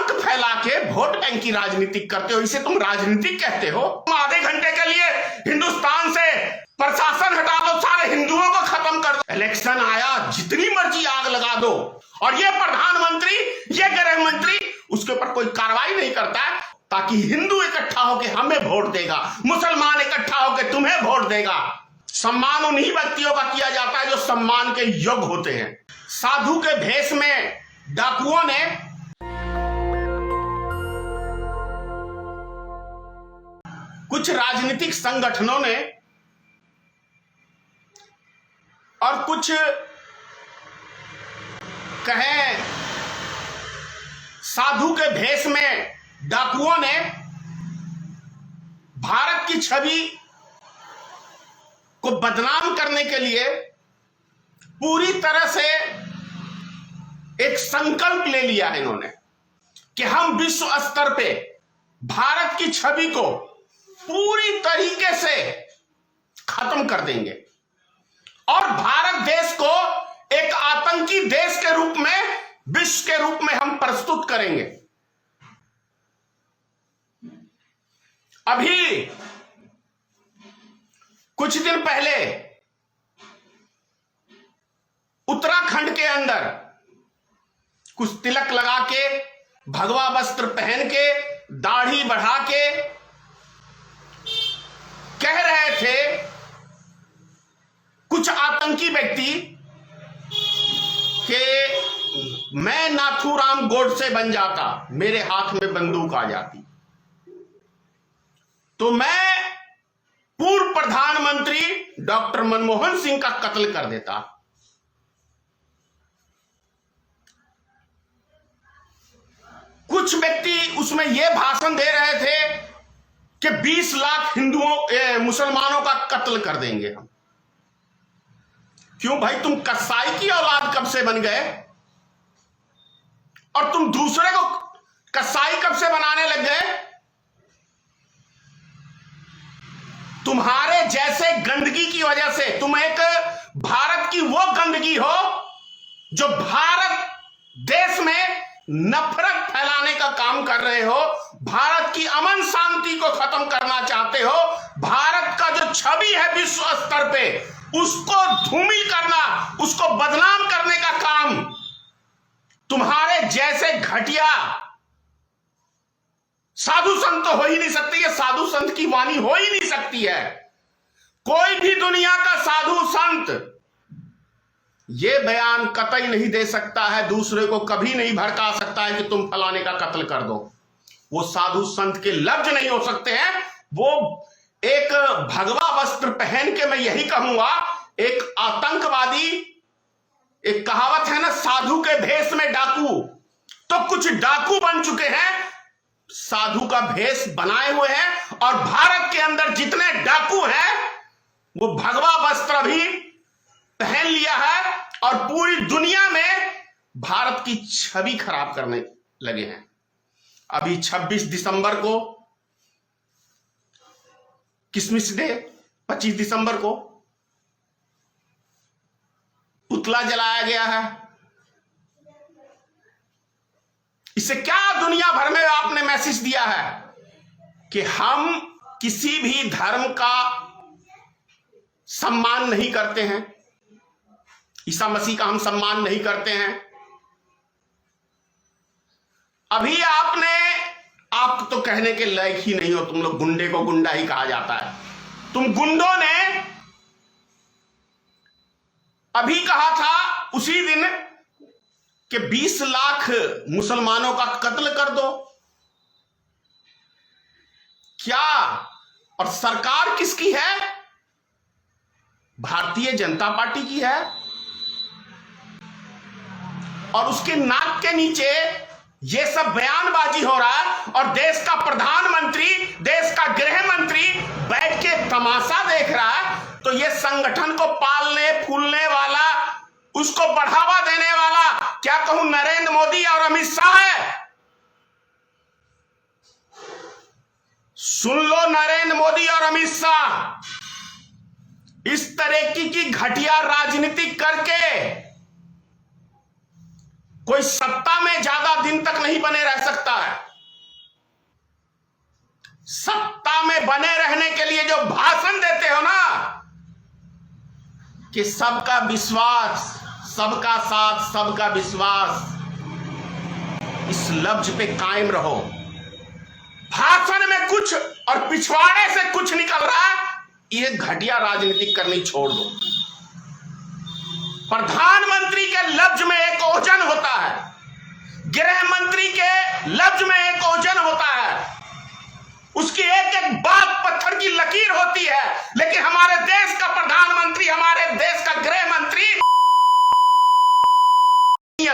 आतंक फैला के वोट बैंक की राजनीति करते हो, इसे तुम राजनीति कहते हो? तुम आधे घंटे के लिए हिंदुस्तान से प्रशासन हटा दो, सारे हिंदुओं को खत्म कर दो, इलेक्शन आया जितनी मर्जी आग लगा दो, और ये प्रधानमंत्री, ये गृह मंत्री उसके ऊपर कोई कार्रवाई नहीं करता है, ताकि हिंदू इकट्ठा होकर हमें वोट देगा, मुसलमान इकट्ठा होकर तुम्हें वोट देगा। सम्मान उन्हीं व्यक्तियों का किया जाता है जो सम्मान के योग्य होते हैं। साधु के भेष में डाकुओं ने कुछ राजनीतिक संगठनों ने और कुछ कहें साधु के भेष में डाकुओं ने भारत की छवि को बदनाम करने के लिए पूरी तरह से एक संकल्प ले लिया है इन्होंने कि हम विश्व स्तर पे भारत की छवि को पूरी तरीके से खत्म कर देंगे और भारत देश को एक आतंकी देश के रूप में, विश्व के रूप में हम प्रस्तुत करेंगे। अभी कुछ दिन पहले उत्तराखंड के अंदर कुछ तिलक लगा के, भगवा वस्त्र पहन के, दाढ़ी बढ़ा के कह रहे थे कुछ आतंकी व्यक्ति कि मैं नाथूराम गोडसे बन जाता, मेरे हाथ में बंदूक आ जाती तो मैं पूर्व प्रधानमंत्री डॉक्टर मनमोहन सिंह का कत्ल कर देता। कुछ व्यक्ति उसमें यह भाषण दे रहे थे कि 20 लाख हिंदुओं मुसलमानों का कत्ल कर देंगे हम। क्यों भाई, तुम कसाई की औलाद कब से बन गए और तुम दूसरे को कसाई कब से बनाने लग गए? तुम्हारे जैसे गंदगी की वजह से तुम एक भारत की वो गंदगी हो जो भारत देश में नफरत फैलाने का काम कर रहे हो, भारत की अमन शांति को खत्म करना चाहते हो, भारत का जो छवि है विश्व स्तर पे उसको धूमिल करना, उसको बदनाम करने का काम तुम्हारे जैसे घटिया साधु संत तो हो ही नहीं सकती है। साधु संत की वाणी हो ही नहीं सकती है। कोई भी दुनिया का साधु संत ये बयान कतई नहीं दे सकता है, दूसरे को कभी नहीं भड़का सकता है कि तुम फलाने का कत्ल कर दो। वो साधु संत के लफ्ज नहीं हो सकते हैं। वो एक भगवा वस्त्र पहन के, मैं यही कहूंगा, एक आतंकवादी, एक कहावत है ना, साधु के भेष में डाकू, तो कुछ डाकू बन चुके हैं, साधु का भेष बनाए हुए हैं। और भारत के अंदर जितने डाकू हैं वो भगवा वस्त्र भी पहन लिया है और पूरी दुनिया में भारत की छवि खराब करने लगे हैं। अभी 26 दिसंबर को क्रिसमस डे, 25 दिसंबर को पुतला जलाया गया है। इससे क्या दुनिया भर में आपने मैसेज दिया है कि हम किसी भी धर्म का सम्मान नहीं करते हैं, ईसा मसीह का हम सम्मान नहीं करते हैं। अभी आप तो कहने के लायक ही नहीं हो, तुम लोग गुंडे को गुंडा ही कहा जाता है। तुम गुंडों ने अभी कहा था उसी दिन कि 20 लाख मुसलमानों का कत्ल कर दो। क्या? और सरकार किसकी है? भारतीय जनता पार्टी की है। और उसके नाक के नीचे ये सब बयानबाजी हो रहा है और देश का प्रधानमंत्री, देश का गृह मंत्री बैठ के तमाशा देख रहा है। तो ये संगठन को पालने फूलने वाला, उसको बढ़ावा देने वाला, क्या कहूं, नरेंद्र मोदी और अमित शाह है। सुन लो, नरेंद्र मोदी और अमित शाह, इस तरह की घटिया राजनीति करके कोई सत्ता में ज्यादा दिन तक नहीं बने रह सकता सत्ता में बने रहने के लिए जो भाषण देते हो ना कि सबका विश्वास, सबका साथ, सबका विश्वास, इस लफ्ज पे कायम रहो। भाषण में कुछ और पिछवाड़े से कुछ निकल रहा है, ये घटिया राजनीति करनी छोड़ दो। प्रधानमंत्री के लफ्ज में एक ओजन होता है, गृह मंत्री के लफ्ज में एक ओजन होता है, उसकी एक एक बात पत्थर की लकीर होती है। लेकिन हमारे देश का प्रधानमंत्री, हमारे देश का गृह मंत्री,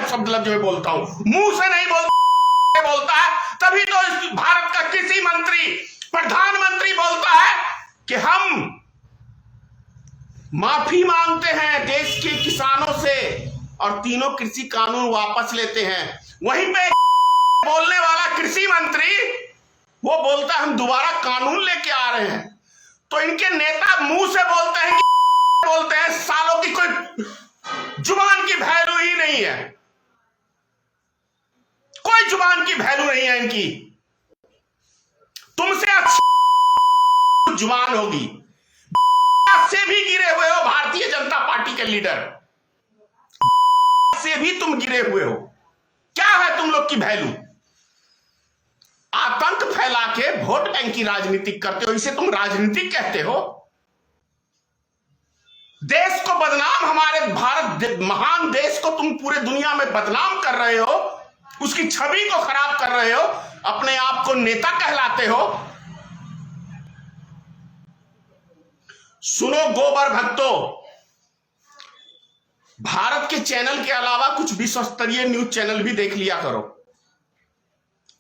शब्द लफ्ज में बोलता हूं, मुंह से नहीं बोलता है, तभी तो इस भारत का किसी मंत्री, प्रधानमंत्री बोलता है कि हम माफी मांगते हैं देश के किसानों से और तीनों कृषि कानून वापस लेते हैं। वहीं पे बोलने वाला कृषि मंत्री वो बोलता है हम दोबारा कानून लेके आ रहे हैं। तो इनके नेता मुंह से बोलते हैं सालों की कोई जुबान की वैल्यू ही नहीं है, कोई जुबान की वैल्यू नहीं है इनकी। तुमसे अच्छी जुबान होगी, से भी गिरे हुए हो भारतीय जनता पार्टी के लीडर, से भी तुम गिरे हुए हो। क्या है तुम लोग की वैल्यू? आतंक फैला के वोट बैंक की राजनीति करते हो, इसे तुम राजनीति कहते हो? देश को बदनाम, हमारे भारत महान देश को तुम पूरे दुनिया में बदनाम कर रहे हो, उसकी छवि को खराब कर रहे हो, अपने आप को नेता कहलाते हो। सुनो गोबर भक्तों, भारत के चैनल के अलावा कुछ विश्व स्तरीय न्यूज चैनल भी देख लिया करो।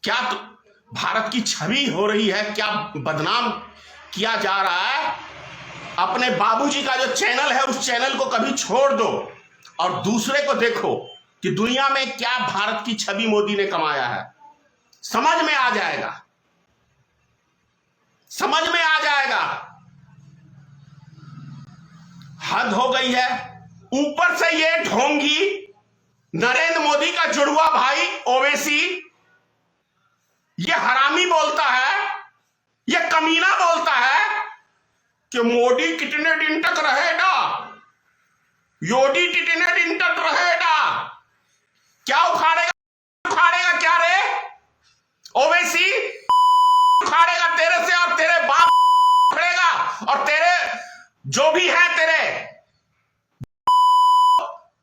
क्या तो भारत की छवि हो रही है, क्या बदनाम किया जा रहा है। अपने बाबूजी का जो चैनल है उस चैनल को कभी छोड़ दो और दूसरे को देखो कि दुनिया में क्या भारत की छवि मोदी ने कमाया है। समझ में आ जाएगा, समझ में आ जाएगा। हद हो गई है। ऊपर से ये ढोंगी नरेंद्र मोदी का जुड़वा भाई ओवैसी, ये हरामी बोलता है, ये कमीना बोलता है कि मोदी कितने दिन तक रहेगा, योगी कितने दिन तक रहेगा। क्या उखाड़ेगा क्या रे ओवैसी? उखाड़ेगा तेरे से और तेरे बाप उखाड़ेगा और तेरे जो भी है तेरे।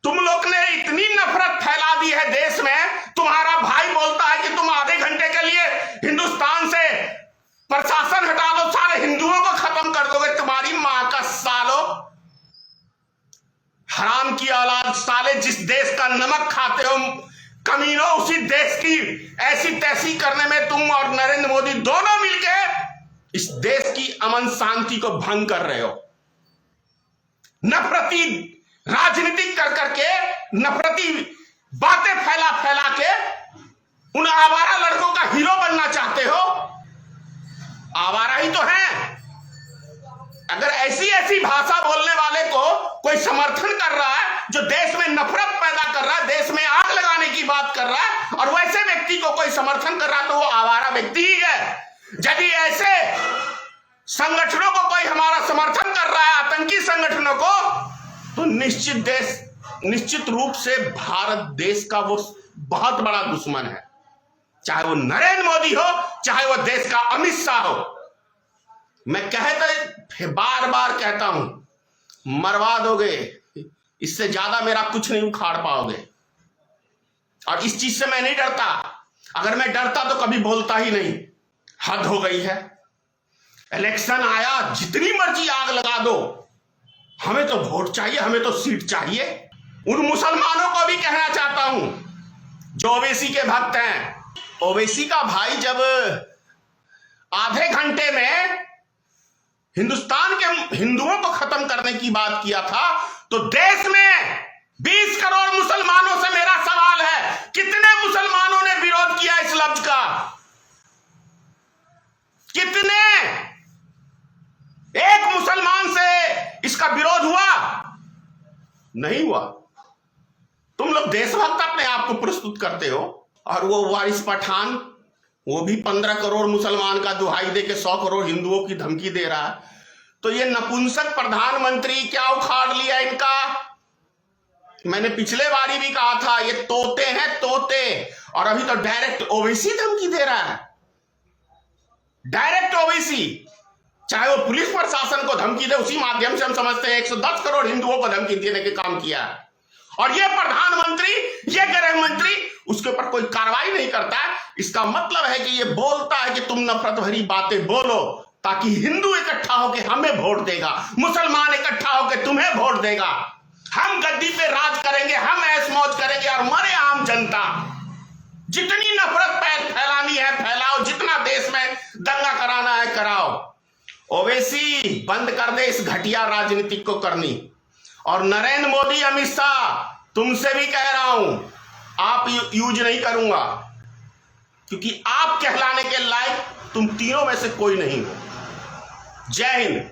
तुम लोग ने इतनी नफरत फैला दी है देश में। तुम्हारा भाई बोलता है कि तुम आधे घंटे के लिए हिंदुस्तान से प्रशासन हटा दो, सारे हिंदुओं को खत्म कर दोगे। तुम्हारी मां का सालो, हराम की औलाद साले, जिस देश का नमक खाते हो कमीनों, उसी देश की ऐसी तैसी करने में तुम और नरेंद्र मोदी दोनों मिलके इस देश की अमन शांति को भंग कर रहे हो। नफरती राजनीति कर करके, नफरती बातें फैला फैला के उन आवारा लड़कों का हीरो बनना चाहते हो। आवारा ही तो है। अगर ऐसी ऐसी भाषा बोलने वाले को कोई समर्थन कर रहा है, जो देश में नफरत पैदा कर रहा है, देश में आग लगाने की बात कर रहा है, और वैसे व्यक्ति को कोई समर्थन कर रहा है, तो वो आवारा व्यक्ति ही है। यदि ऐसे संगठनों को कोई हमारा समर्थन कर रहा है, आतंकी संगठनों को, तो निश्चित रूप से भारत देश का वो बहुत बड़ा दुश्मन है। चाहे वो नरेंद्र मोदी हो, चाहे वो देश का अमित शाह हो। मैं बार बार कहता हूं, मरवा दोगे, इससे ज्यादा मेरा कुछ नहीं उखाड़ पाओगे। और इस चीज से मैं नहीं डरता। अगर मैं डरता तो कभी बोलता ही नहीं। हद हो गई है। इलेक्शन आया, जितनी मर्जी आग लगा दो, हमें तो वोट चाहिए, हमें तो सीट चाहिए। उन मुसलमानों को भी कहना चाहता हूं जो ओवैसी के भक्त हैं। ओवैसी का भाई जब आधे घंटे में हिंदुस्तान के हिंदुओं को खत्म करने की बात किया था, तो देश में 20 करोड़ मुसलमानों से मेरा सवाल है, कितने मुसलमानों ने विरोध किया इस लफ्ज का? कितने? एक मुसलमान से इसका विरोध हुआ? नहीं हुआ। तुम लोग देशभक्त अपने आप को प्रस्तुत करते हो, और वो वारिस पठान वो भी 15 करोड़ मुसलमान का दुहाई दे के 100 करोड़ हिंदुओं की धमकी दे रहा है। तो ये नपुंसक प्रधानमंत्री क्या उखाड़ लिया इनका। मैंने पिछले बारी भी कहा था ये तोते हैं तोते, और अभी तो डायरेक्ट ओवैसी धमकी दे रहा है। डायरेक्ट ओवैसी, चाहे वो पुलिस प्रशासन को धमकी दे, उसी माध्यम से हम समझते हैं 110 करोड़ हिंदुओं को धमकी देने के काम किया है। और ये प्रधानमंत्री, ये गृह मंत्री उसके ऊपर कोई कार्रवाई नहीं करता है। इसका मतलब है कि ये बोलता है कि तुम नफरत भरी बातें बोलो ताकि हिंदू इकट्ठा होकर हमें वोट देगा, मुसलमान इकट्ठा होकर तुम्हें वोट देगा, हम गद्दी पे राज करेंगे, हम ऐश मौज करेंगे, और मरे आम जनता। जितनी नफरत फैलानी है फैलाओ, जितना देश में दंगा कराना है कराओ। ओवैसी बंद कर दे इस घटिया राजनीति को करनी। और नरेंद्र मोदी, अमित शाह, तुमसे भी कह रहा हूं, आप यूज नहीं करूंगा, क्योंकि आप कहलाने के लायक तुम तीनों में से कोई नहीं हो। जय हिंद।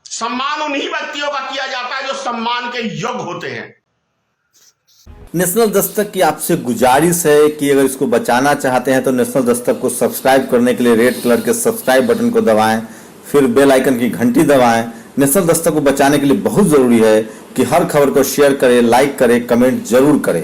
सम्मान उन्हीं व्यक्तियों का किया जाता है जो सम्मान के योग्य होते हैं। नेशनल दस्तक की आपसे गुजारिश है कि अगर इसको बचाना चाहते हैं तो नेशनल दस्तक को सब्सक्राइब करने के लिए रेड कलर के सब्सक्राइब बटन को दबाएं, फिर बेल आइकन की घंटी दबाएं। नेशनल दस्तक को बचाने के लिए बहुत जरूरी है कि हर खबर को शेयर करें, लाइक करें, कमेंट जरूर करें।